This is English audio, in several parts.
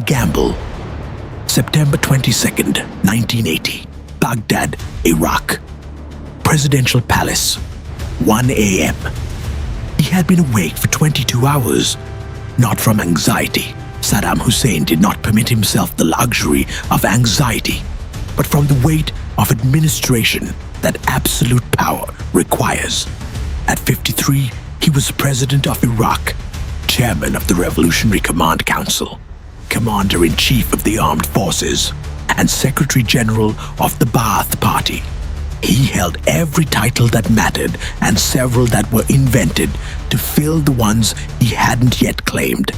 gamble. September 22nd, 1980, Baghdad, Iraq. Presidential Palace, 1 a.m. He had been awake for 22 hours, not from anxiety. Saddam Hussein did not permit himself the luxury of anxiety, but from the weight of administration that absolute power requires. At 53, he was president of Iraq, chairman of the Revolutionary Command Council, commander-in-chief of the armed forces, and secretary-general of the Ba'ath Party. He held every title that mattered and several that were invented to fill the ones he hadn't yet claimed.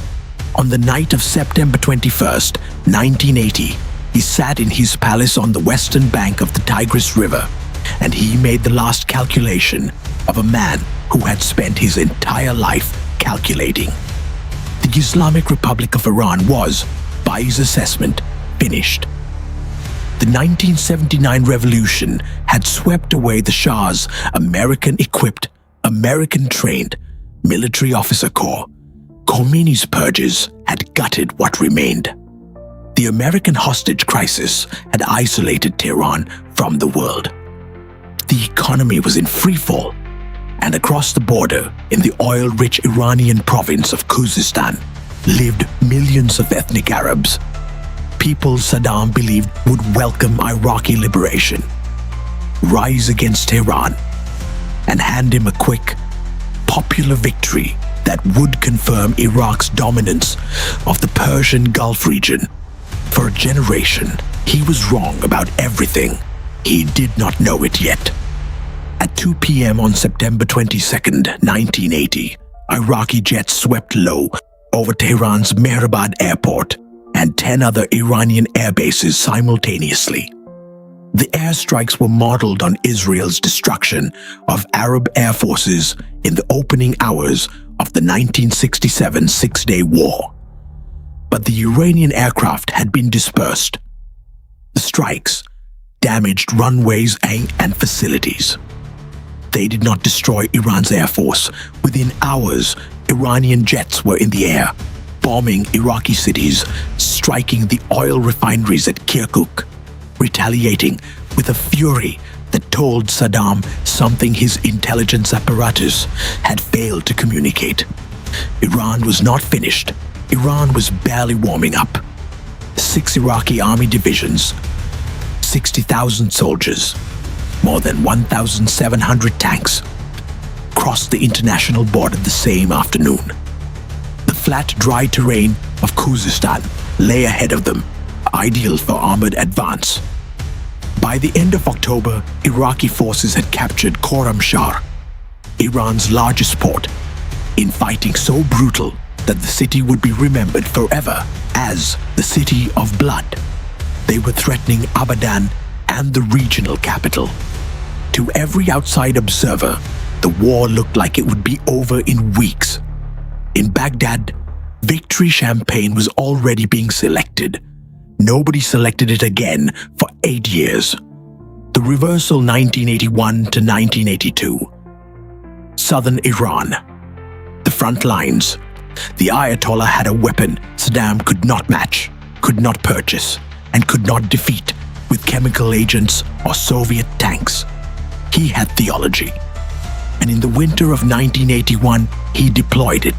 On the night of September 21st, 1980, he sat in his palace on the western bank of the Tigris River, and he made the last calculation of a man who had spent his entire life calculating. The Islamic Republic of Iran was, by his assessment, finished. The 1979 revolution had swept away the Shah's American-equipped, American-trained military officer corps. Khomeini's purges had gutted what remained. The American hostage crisis had isolated Tehran from the world. The economy was in freefall, and across the border, in the oil-rich Iranian province of Khuzestan, lived millions of ethnic Arabs. People Saddam believed would welcome Iraqi liberation, rise against Tehran, and hand him a quick, popular victory that would confirm Iraq's dominance of the Persian Gulf region. For a generation, he was wrong about everything. He did not know it yet. At 2 p.m. on September 22nd, 1980, Iraqi jets swept low over Tehran's Mehrabad airport and 10 other Iranian air bases simultaneously. The airstrikes were modeled on Israel's destruction of Arab air forces in the opening hours of the 1967 Six-Day War. But the Iranian aircraft had been dispersed. The strikes damaged runways and facilities. They did not destroy Iran's air force. Within hours, Iranian jets were in the air, bombing Iraqi cities, striking the oil refineries at Kirkuk, retaliating with a fury that told Saddam something his intelligence apparatus had failed to communicate. Iran was not finished. Iran was barely warming up. 6 Iraqi army divisions, 60,000 soldiers, more than 1,700 tanks crossed the international border the same afternoon. The flat, dry terrain of Khuzestan lay ahead of them, ideal for armored advance. By the end of October, Iraqi forces had captured Khorramshahr, Iran's largest port, in fighting so brutal that the city would be remembered forever as the City of Blood. They were threatening Abadan and the regional capital. To every outside observer, the war looked like it would be over in weeks. In Baghdad, victory champagne was already being selected. Nobody selected it again for 8 years. The reversal 1981 to 1982. Southern Iran. The front lines. The Ayatollah had a weapon Saddam could not match, could not purchase, and could not defeat with chemical agents or Soviet tanks. He had theology, and in the winter of 1981, he deployed it.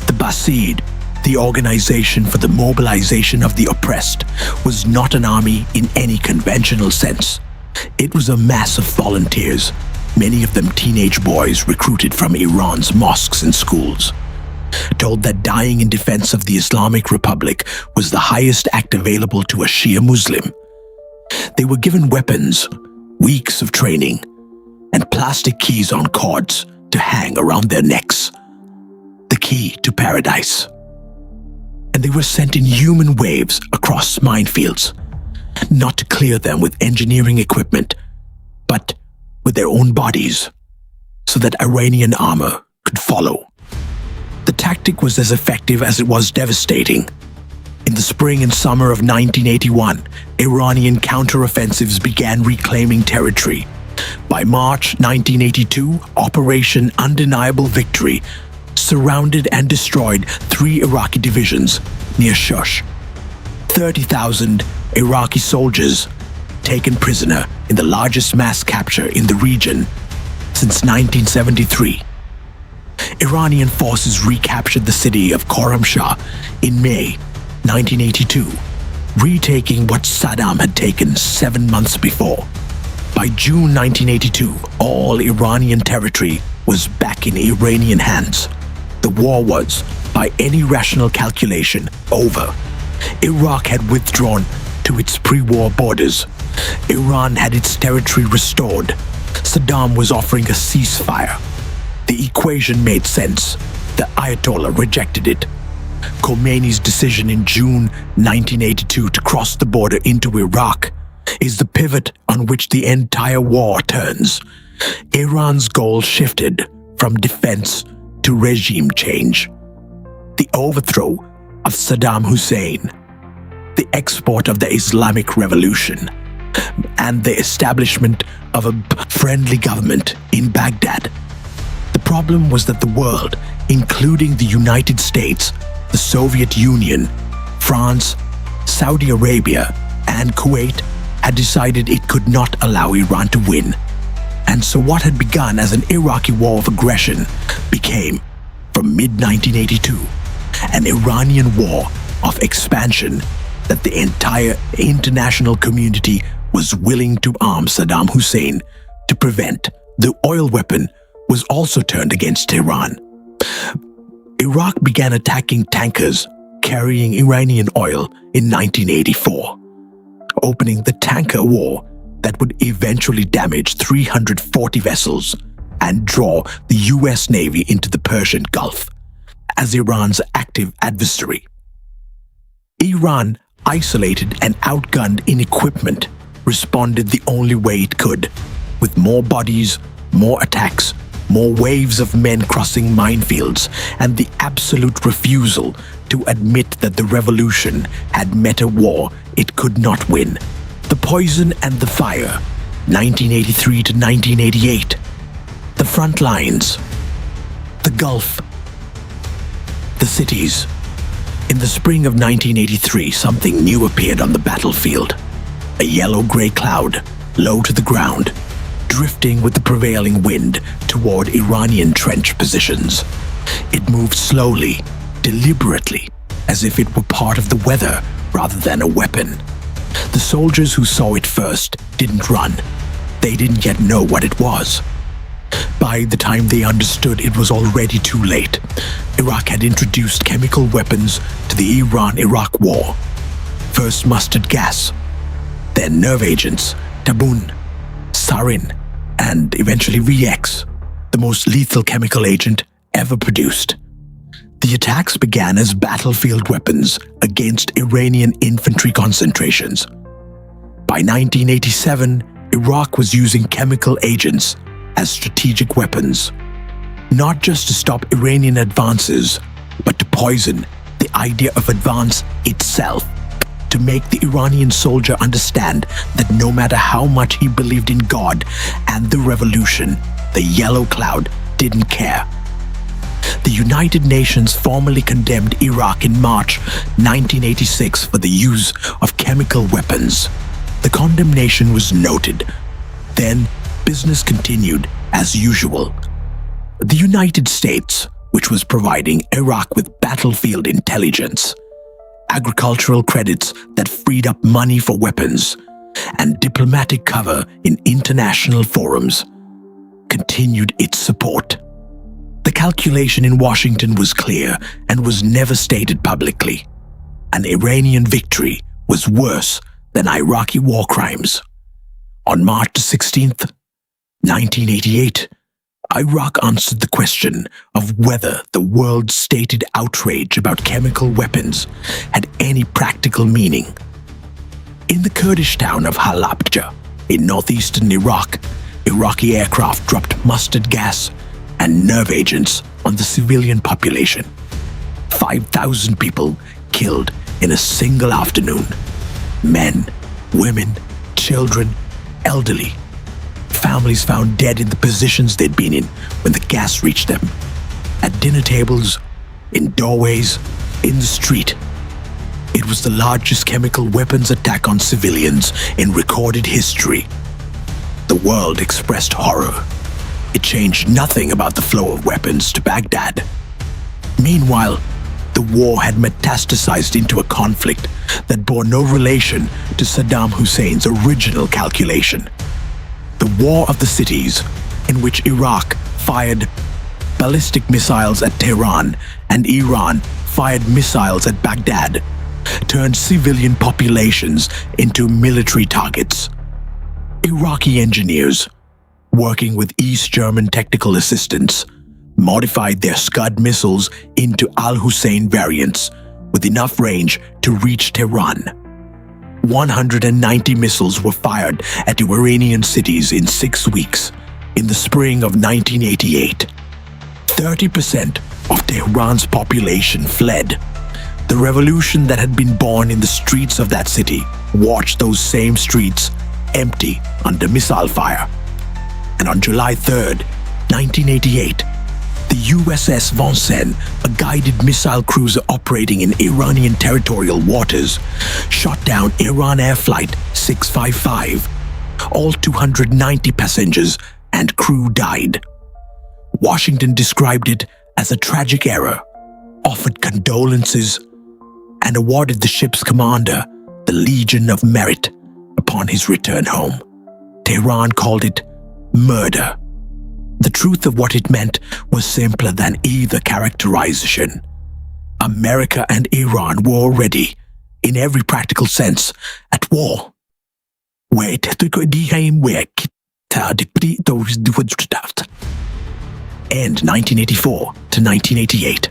The Basij, the Organization for the Mobilization of the Oppressed, was not an army in any conventional sense. It was a mass of volunteers, many of them teenage boys recruited from Iran's mosques and schools, told that dying in defense of the Islamic Republic was the highest act available to a Shia Muslim. They were given weapons, weeks of training, and plastic keys on cords to hang around their necks. The key to paradise. And they were sent in human waves across minefields, not to clear them with engineering equipment, but with their own bodies, so that Iranian armor could follow. The tactic was as effective as it was devastating. In the spring and summer of 1981, Iranian counteroffensives began reclaiming territory. By March 1982, Operation Undeniable Victory surrounded and destroyed 3 Iraqi divisions near Shush. 30,000 Iraqi soldiers taken prisoner in the largest mass capture in the region since 1973. Iranian forces recaptured the city of Khorramshahr in May 1982, retaking what Saddam had taken 7 months before. By June 1982, all Iranian territory was back in Iranian hands. The war was, by any rational calculation, over. Iraq had withdrawn to its pre-war borders. Iran had its territory restored. Saddam was offering a ceasefire. The equation made sense. The Ayatollah rejected it. Khomeini's decision in June 1982 to cross the border into Iraq is the pivot on which the entire war turns. Iran's goal shifted from defense to regime change. The overthrow of Saddam Hussein, the export of the Islamic Revolution, and the establishment of a friendly government in Baghdad. The problem was that the world, including the United States, the Soviet Union, France, Saudi Arabia, and Kuwait, had decided it could not allow Iran to win. And so what had begun as an Iraqi war of aggression became, from mid-1982, an Iranian war of expansion that the entire international community was willing to arm Saddam Hussein to prevent. The oil weapon was also turned against Iran. Iraq began attacking tankers carrying Iranian oil in 1984, opening the tanker war that would eventually damage 340 vessels and draw the US Navy into the Persian Gulf as Iran's active adversary. Iran, isolated and outgunned in equipment, responded the only way it could, with more bodies, more attacks, more waves of men crossing minefields, and the absolute refusal to admit that the revolution had met a war it could not win. The poison and the fire, 1983 to 1988. The front lines, the Gulf, the cities. In the spring of 1983, something new appeared on the battlefield. A yellow-gray cloud, low to the ground, drifting with the prevailing wind toward Iranian trench positions. It moved slowly, deliberately, as if it were part of the weather rather than a weapon. The soldiers who saw it first didn't run. They didn't yet know what it was. By the time they understood, it was already too late. Iraq had introduced chemical weapons to the Iran-Iraq war. First mustard gas, then nerve agents, tabun, sarin, and eventually VX, the most lethal chemical agent ever produced. The attacks began as battlefield weapons against Iranian infantry concentrations. By 1987, Iraq was using chemical agents as strategic weapons, not just to stop Iranian advances, but to poison the idea of advance itself, to make the Iranian soldier understand that no matter how much he believed in God and the revolution, the yellow cloud didn't care. The United Nations formally condemned Iraq in March 1986 for the use of chemical weapons. The condemnation was noted. Then, business continued as usual. The United States, which was providing Iraq with battlefield intelligence, agricultural credits that freed up money for weapons, and diplomatic cover in international forums, continued its support. The calculation in Washington was clear and was never stated publicly. An Iranian victory was worse than Iraqi war crimes. On March 16th, 1988, Iraq answered the question of whether the world's stated outrage about chemical weapons had any practical meaning. In the Kurdish town of Halabja, in northeastern Iraq, Iraqi aircraft dropped mustard gas and nerve agents on the civilian population. 5,000 people killed in a single afternoon. Men, women, children, elderly. Families found dead in the positions they'd been in when the gas reached them. At dinner tables, in doorways, in the street. It was the largest chemical weapons attack on civilians in recorded history. The world expressed horror. It changed nothing about the flow of weapons to Baghdad. Meanwhile, the war had metastasized into a conflict that bore no relation to Saddam Hussein's original calculation. The War of the Cities, in which Iraq fired ballistic missiles at Tehran and Iran fired missiles at Baghdad, turned civilian populations into military targets. Iraqi engineers, working with East German technical assistance, modified their Scud missiles into Al-Hussein variants with enough range to reach Tehran. 190 missiles were fired at Iranian cities in 6 weeks in the spring of 1988. 30% of Tehran's population fled. The revolution that had been born in the streets of that city watched those same streets empty under missile fire. And on July 3rd, 1988, the USS Vincennes, a guided missile cruiser operating in Iranian territorial waters, shot down Iran Air Flight 655. All 290 passengers and crew died. Washington described it as a tragic error, offered condolences, and awarded the ship's commander the Legion of Merit upon his return home. Tehran called it murder. The truth of what it meant was simpler than either characterization. America and Iran were already, in every practical sense, at war. End 1984 to 1988.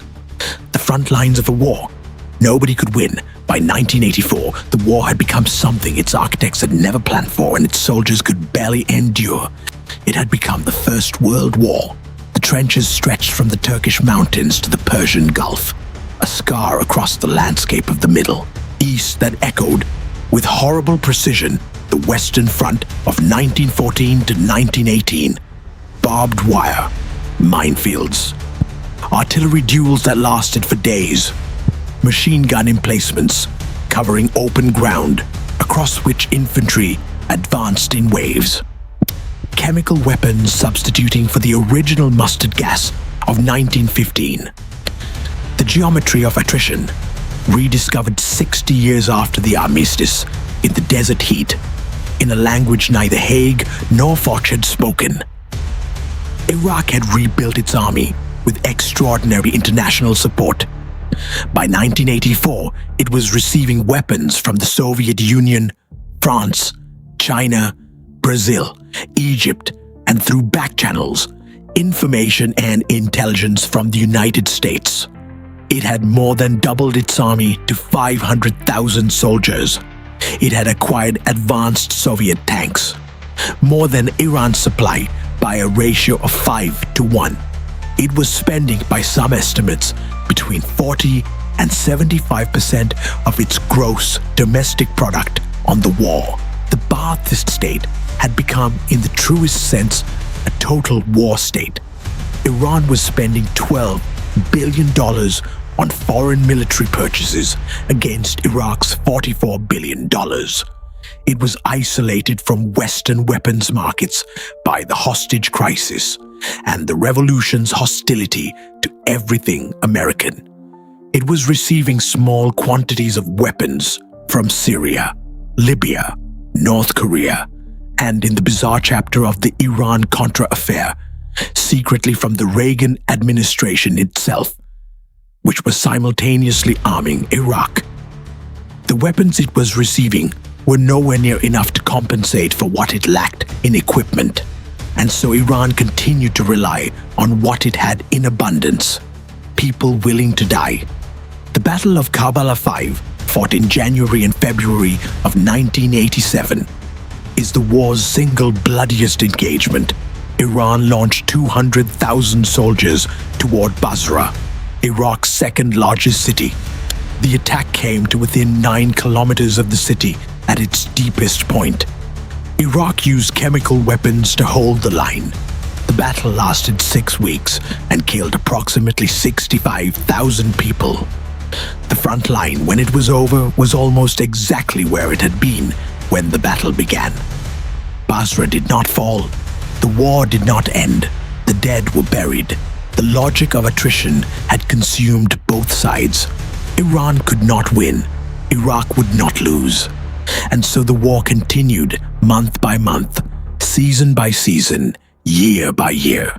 The front lines of a war. Nobody could win. By 1984, the war had become something its architects had never planned for and its soldiers could barely endure. It had become the First World War. The trenches stretched from the Turkish mountains to the Persian Gulf, a scar across the landscape of the Middle East that echoed, with horrible precision, the Western Front of 1914 to 1918. Barbed wire, minefields, artillery duels that lasted for days, machine gun emplacements covering open ground across which infantry advanced in waves. Chemical weapons substituting for the original mustard gas of 1915. The geometry of attrition, rediscovered 60 years after the armistice in the desert heat, in a language neither Haig nor Foch had spoken. Iraq had rebuilt its army with extraordinary international support. By 1984, it was receiving weapons from the Soviet Union, France, China, Brazil, Egypt, and through back channels, information and intelligence from the United States. It had more than doubled its army to 500,000 soldiers. It had acquired advanced Soviet tanks, more than Iran's supply by a ratio of 5 to 1. It was spending, by some estimates, between 40 and 75% of its gross domestic product on the war. The Ba'athist state had become, in the truest sense, a total war state. Iran was spending $12 billion on foreign military purchases against Iraq's $44 billion. It was isolated from Western weapons markets by the hostage crisis and the revolution's hostility to everything American. It was receiving small quantities of weapons from Syria, Libya, North Korea, and in the bizarre chapter of the Iran-Contra affair, secretly from the Reagan administration itself, which was simultaneously arming Iraq. The weapons it was receiving were nowhere near enough to compensate for what it lacked in equipment, and so Iran continued to rely on what it had in abundance: people willing to die. The Battle of Karbala 5, fought in January and February of 1987, is the war's single bloodiest engagement. Iran launched 200,000 soldiers toward Basra, Iraq's second largest city. The attack came to within 9 kilometers of the city at its deepest point. Iraq used chemical weapons to hold the line. The battle lasted 6 weeks and killed approximately 65,000 people. The front line, when it was over, was almost exactly where it had been when the battle began. Basra did not fall. The war did not end. The dead were buried. The logic of attrition had consumed both sides. Iran could not win. Iraq would not lose. And so the war continued month by month, season by season, year by year.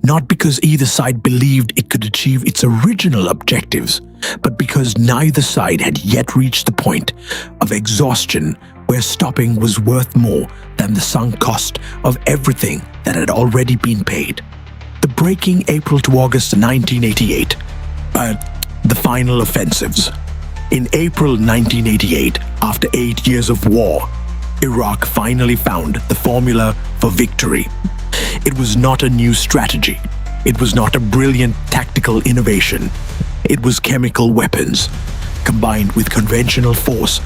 Not because either side believed it could achieve its original objectives, but because neither side had yet reached the point of exhaustion where stopping was worth more than the sunk cost of everything that had already been paid. The breaking April to August 1988, the final offensives. In April 1988, after 8 years of war, Iraq finally found the formula for victory. It was not a new strategy. It was not a brilliant tactical innovation. It was chemical weapons, combined with conventional force,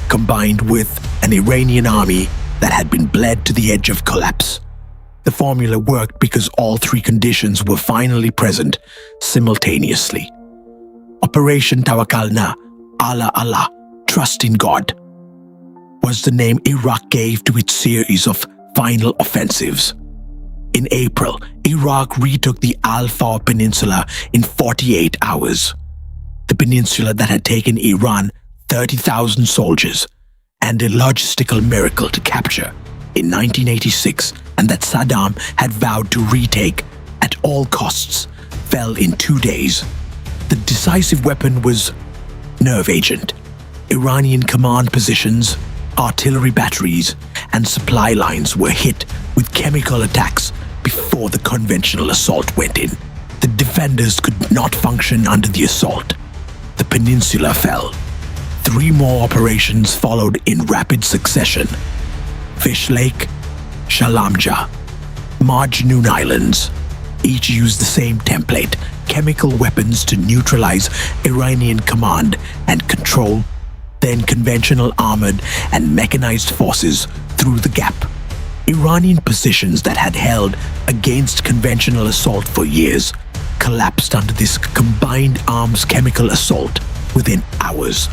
combined with an Iranian army that had been bled to the edge of collapse. The formula worked because all three conditions were finally present simultaneously. Operation Tawakkalna, Allah, trust in God, was the name Iraq gave to its series of final offensives. In April, Iraq retook the Al-Faw Peninsula in 48 hours. The peninsula that had taken Iran 30,000 soldiers and a logistical miracle to capture in 1986, and that Saddam had vowed to retake at all costs, fell in 2 days. The decisive weapon was nerve agent. Iranian command positions, artillery batteries, and supply lines were hit with chemical attacks before the conventional assault went in. The defenders could not function under the assault. The peninsula fell. 3 more operations followed in rapid succession. Fish Lake, Halabja, Majnoon Islands. Each used the same template, chemical weapons to neutralize Iranian command and control, then conventional armored and mechanized forces through the gap. Iranian positions that had held against conventional assault for years collapsed under this combined arms chemical assault within hours.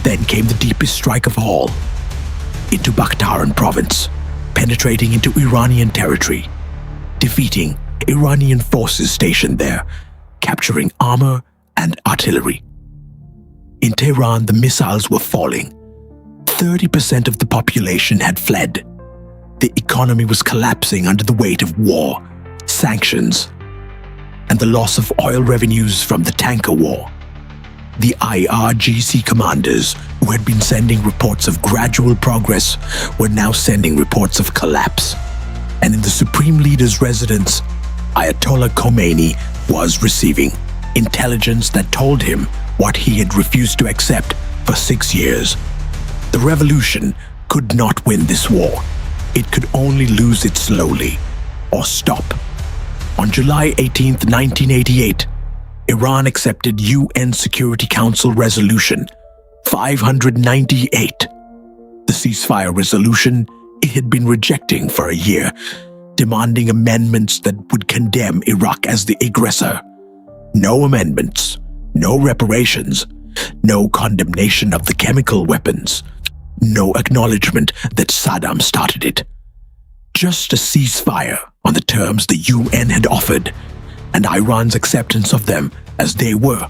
Then came the deepest strike of all, into Bakhtaran province, penetrating into Iranian territory, defeating Iranian forces stationed there, capturing armor and artillery. In Tehran, the missiles were falling. 30% of the population had fled. The economy was collapsing under the weight of war, sanctions, and the loss of oil revenues from the tanker war. The IRGC commanders, who had been sending reports of gradual progress, were now sending reports of collapse. And in the Supreme Leader's residence, Ayatollah Khomeini was receiving intelligence that told him what he had refused to accept for 6 years. The revolution could not win this war. It could only lose it slowly, or stop. On July 18, 1988, Iran accepted UN Security Council Resolution 598. The ceasefire resolution it had been rejecting for a year, demanding amendments that would condemn Iraq as the aggressor. No amendments, no reparations, no condemnation of the chemical weapons, no acknowledgement that Saddam started it. Just a ceasefire on the terms the UN had offered, and Iran's acceptance of them as they were.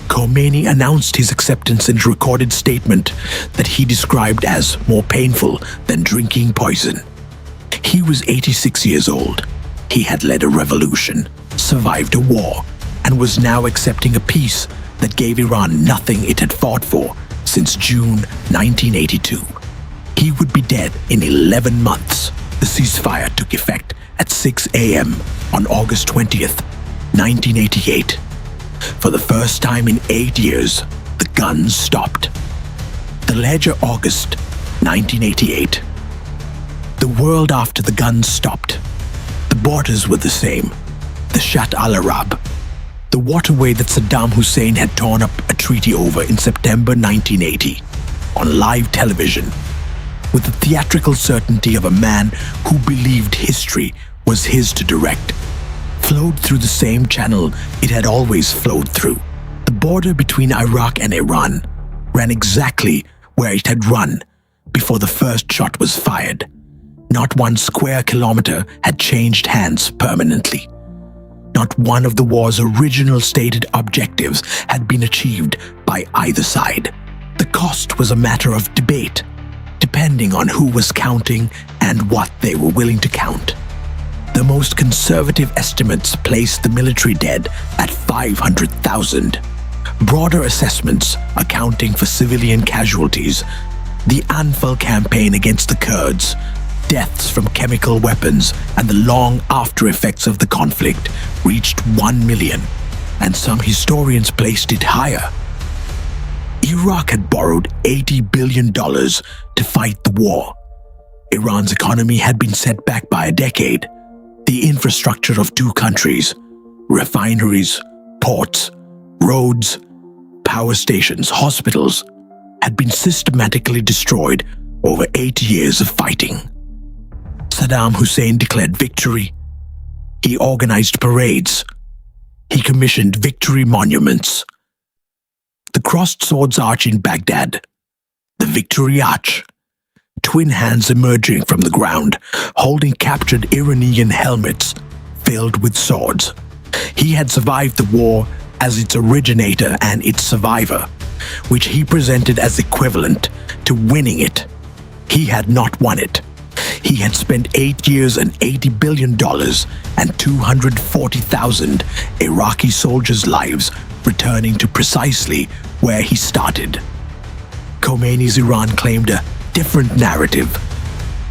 Khomeini announced his acceptance in a recorded statement that he described as more painful than drinking poison. He was 86 years old. He had led a revolution, survived a war, and was now accepting a peace that gave Iran nothing it had fought for since June 1982. He would be dead in 11 months. The ceasefire took effect at 6 a.m. on August 20th, 1988. For the first time in 8 years, the guns stopped. The ledger August 1988. The world after the guns stopped. The borders were the same. The Shat al-Arab, the waterway that Saddam Hussein had torn up a treaty over in September 1980, on live television, with the theatrical certainty of a man who believed history was his to direct, flowed through the same channel it had always flowed through. The border between Iraq and Iran ran exactly where it had run before the first shot was fired. Not 1 square kilometer had changed hands permanently. Not one of the war's original stated objectives had been achieved by either side. The cost was a matter of debate, depending on who was counting and what they were willing to count. The most conservative estimates placed the military dead at 500,000. Broader assessments accounting for civilian casualties, the Anfal campaign against the Kurds, deaths from chemical weapons, and the long after effects of the conflict reached 1 million, and some historians placed it higher. Iraq had borrowed $80 billion to fight the war. Iran's economy had been set back by a decade. The infrastructure of 2 countries, refineries, ports, roads, power stations, hospitals, had been systematically destroyed over 8 years of fighting. Saddam Hussein declared victory. He organized parades. He commissioned victory monuments. The Crossed Swords Arch in Baghdad, the Victory Arch, twin hands emerging from the ground, holding captured Iranian helmets filled with swords. He had survived the war as its originator and its survivor, which he presented as equivalent to winning it. He had not won it. He had spent 8 years and $80 billion and 240,000 Iraqi soldiers' lives returning to precisely where he started. Khomeini's Iran claimed a different narrative.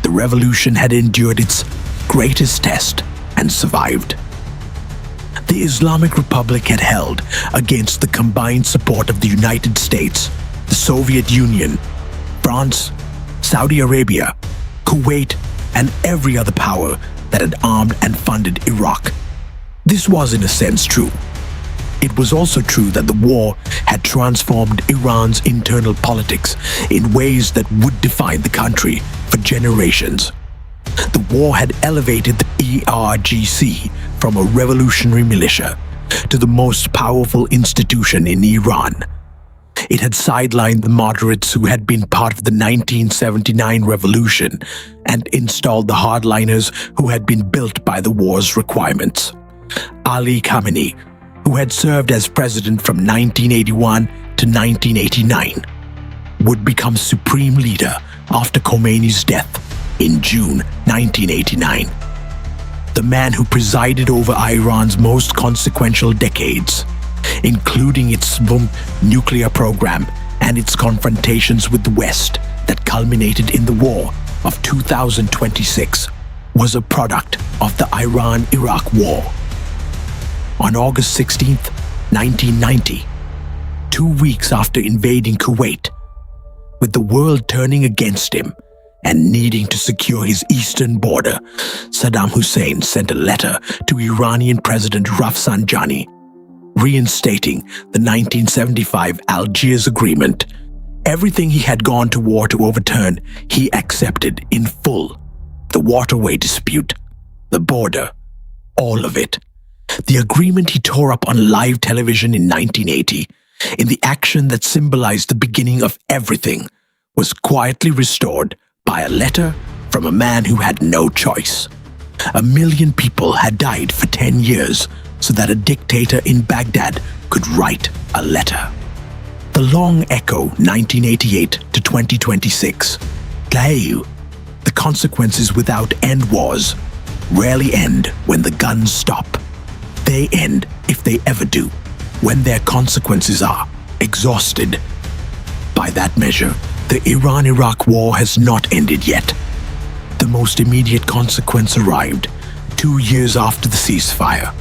The revolution had endured its greatest test and survived. The Islamic Republic had held against the combined support of the United States, the Soviet Union, France, Saudi Arabia, Kuwait, and every other power that had armed and funded Iraq. This was in a sense true. It was also true that the war had transformed Iran's internal politics in ways that would define the country for generations. The war had elevated the IRGC from a revolutionary militia to the most powerful institution in Iran. It had sidelined the moderates who had been part of the 1979 revolution and installed the hardliners who had been built by the war's requirements. Ali Khamenei, who had served as president from 1981 to 1989, would become supreme leader after Khomeini's death in June 1989. The man who presided over Iran's most consequential decades, including its nuclear program and its confrontations with the West that culminated in the war of 2026, was a product of the Iran-Iraq War. On August 16, 1990, 2 weeks after invading Kuwait, with the world turning against him and needing to secure his eastern border, Saddam Hussein sent a letter to Iranian President Rafsanjani, reinstating the 1975 Algiers Agreement. Everything he had gone to war to overturn, he accepted in full. The waterway dispute, the border, all of it. The agreement he tore up on live television in 1980, in the action that symbolized the beginning of everything, was quietly restored by a letter from a man who had no choice. 1 million people had died for 10 years so that a dictator in Baghdad could write a letter. The long echo 1988 to 2026. Tlaeu, the consequences without end wars rarely end when the guns stop. They end, if they ever do, when their consequences are exhausted. By that measure, the Iran-Iraq war has not ended yet. The most immediate consequence arrived 2 years after the ceasefire.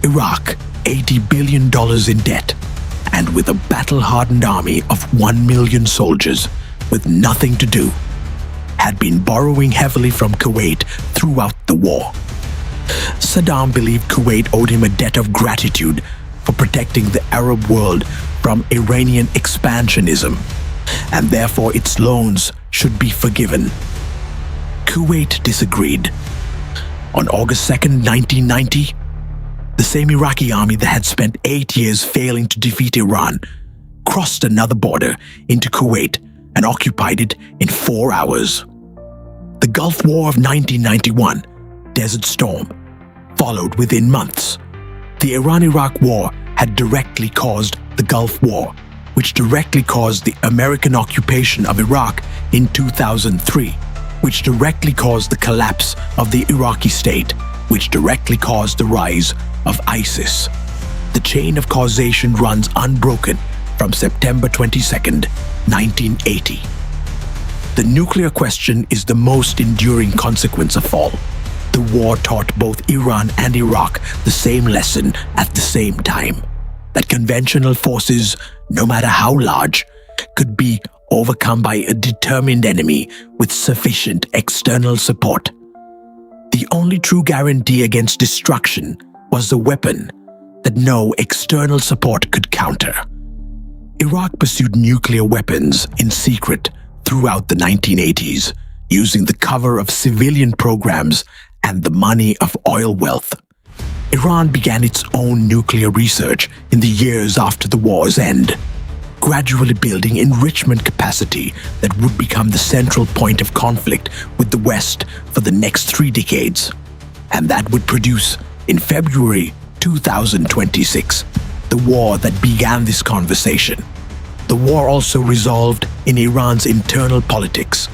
Iraq, $80 billion in debt, and with a battle-hardened army of 1 million soldiers with nothing to do, had been borrowing heavily from Kuwait throughout the war. Saddam believed Kuwait owed him a debt of gratitude for protecting the Arab world from Iranian expansionism, and therefore its loans should be forgiven. Kuwait disagreed. On August 2nd, 1990, the same Iraqi army that had spent 8 years failing to defeat Iran crossed another border into Kuwait and occupied it in 4 hours. The Gulf War of 1991, Desert Storm, followed within months. The Iran-Iraq War had directly caused the Gulf War, which directly caused the American occupation of Iraq in 2003, which directly caused the collapse of the Iraqi state, which directly caused the rise of ISIS. The chain of causation runs unbroken from September 22nd, 1980. The nuclear question is the most enduring consequence of all. The war taught both Iran and Iraq the same lesson at the same time, that conventional forces, no matter how large, could be overcome by a determined enemy with sufficient external support. The only true guarantee against destruction was the weapon that no external support could counter. Iraq pursued nuclear weapons in secret throughout the 1980s, using the cover of civilian programs and the money of oil wealth. Iran began its own nuclear research in the years after the war's end, gradually building enrichment capacity that would become the central point of conflict with the West for the next 3 decades. And that would produce, in February 2026, the war that began this conversation. The war also resolved in Iran's internal politics,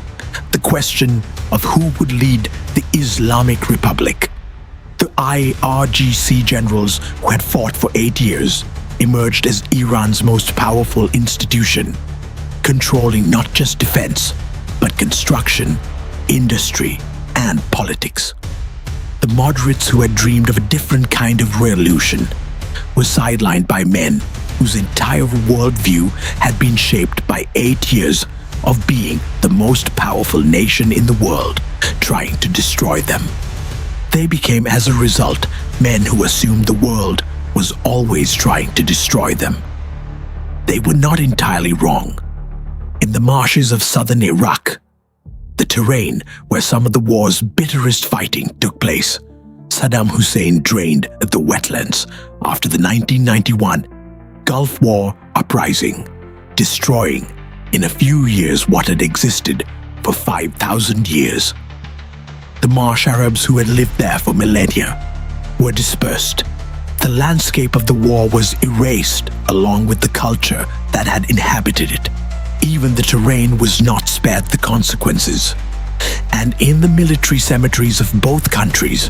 the question of who would lead the Islamic Republic. The IRGC generals who had fought for 8 years emerged as Iran's most powerful institution, controlling not just defense, but construction, industry, and politics. The moderates who had dreamed of a different kind of revolution were sidelined by men whose entire worldview had been shaped by 8 years of being the most powerful nation in the world, trying to destroy them. They became, as a result, men who assumed the world was always trying to destroy them. They were not entirely wrong. In the marshes of southern Iraq, the terrain where some of the war's bitterest fighting took place, Saddam Hussein drained the wetlands after the 1991 Gulf War uprising, destroying in a few years what had existed for 5,000 years. The marsh Arabs who had lived there for millennia were dispersed. The landscape of the war was erased along with the culture that had inhabited it. Even the terrain was not spared the consequences. And in the military cemeteries of both countries,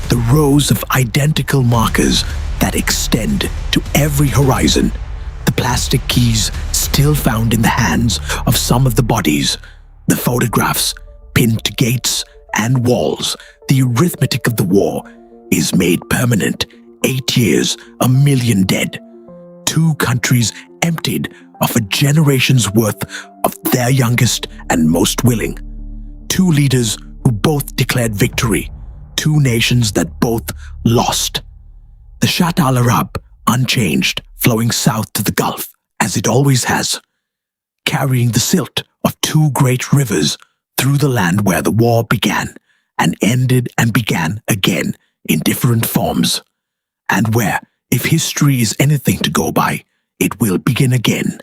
the rows of identical markers that extend to every horizon, the plastic keys still found in the hands of some of the bodies, the photographs pinned to gates and walls, the arithmetic of the war is made permanent. 8 years, 1 million dead. 2 countries emptied of a generation's worth of their youngest and most willing. 2 leaders who both declared victory. 2 nations that both lost. The Shat al-Arab, unchanged, flowing south to the Gulf, as it always has, carrying the silt of 2 great rivers through the land where the war began and ended and began again in different forms, and where, if history is anything to go by, it will begin again